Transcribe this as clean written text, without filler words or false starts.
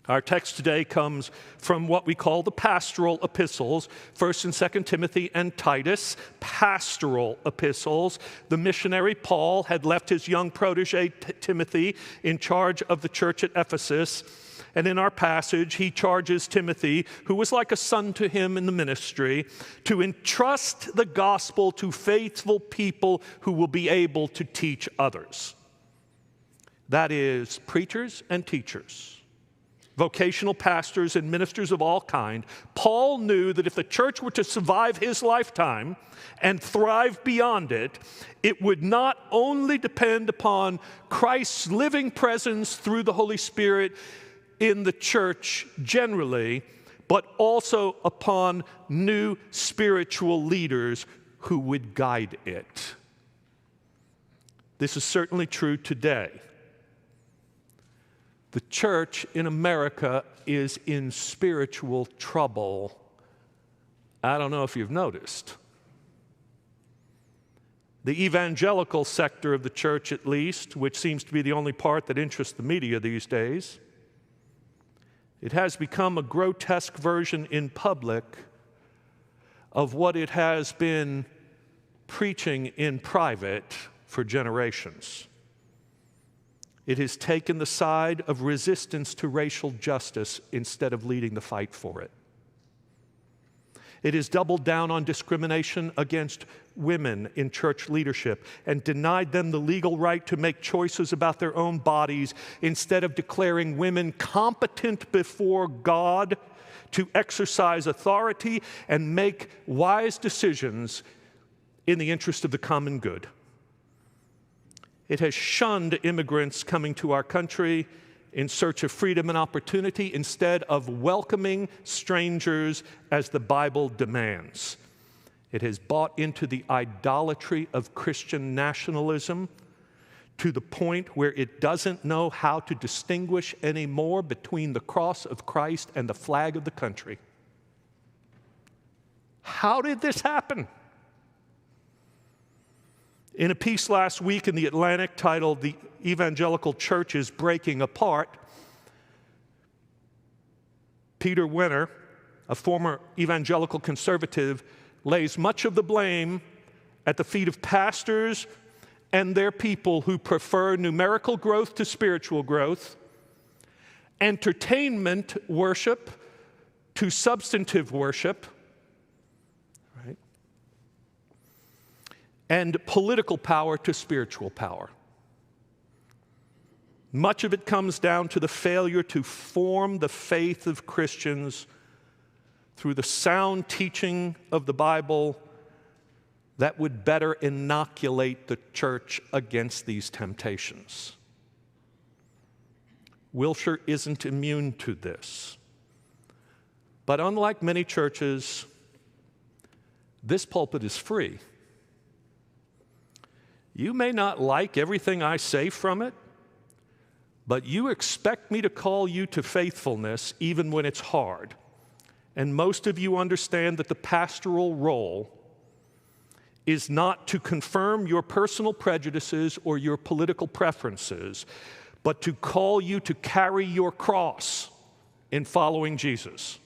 Our text today comes from what we call the pastoral epistles, 1st and 2nd Timothy and Titus, pastoral epistles. The missionary Paul had left his young protege Timothy in charge of the church at Ephesus. And in our passage, he charges Timothy, who was like a son to him in the ministry, to entrust the gospel to faithful people who will be able to teach others. That is, preachers and teachers, vocational pastors and ministers of all kind. Paul knew that if the church were to survive his lifetime and thrive beyond it, it would not only depend upon Christ's living presence through the Holy Spirit in the church generally, but also upon new spiritual leaders who would guide it. This is certainly true today. The church in America is in spiritual trouble. I don't know if you've noticed. The evangelical sector of the church, at least, which seems to be the only part that interests the media these days, it has become a grotesque version in public of what it has been preaching in private for generations. It has taken the side of resistance to racial justice instead of leading the fight for it. It has doubled down on discrimination against women in church leadership and denied them the legal right to make choices about their own bodies instead of declaring women competent before God to exercise authority and make wise decisions in the interest of the common good. It has shunned immigrants coming to our country in search of freedom and opportunity instead of welcoming strangers as the Bible demands. It has bought into the idolatry of Christian nationalism to the point where it doesn't know how to distinguish anymore between the cross of Christ and the flag of the country. How did this happen? In a piece last week in The Atlantic titled "The Evangelical Church is Breaking Apart," Peter Wenner, a former evangelical conservative, lays much of the blame at the feet of pastors and their people who prefer numerical growth to spiritual growth, entertainment worship to substantive worship, and political power to spiritual power. Much of it comes down to the failure to form the faith of Christians through the sound teaching of the Bible that would better inoculate the church against these temptations. Wilshire isn't immune to this. But unlike many churches, this pulpit is free. You may not like everything I say from it, but you expect me to call you to faithfulness even when it's hard. And most of you understand that the pastoral role is not to confirm your personal prejudices or your political preferences, but to call you to carry your cross in following Jesus.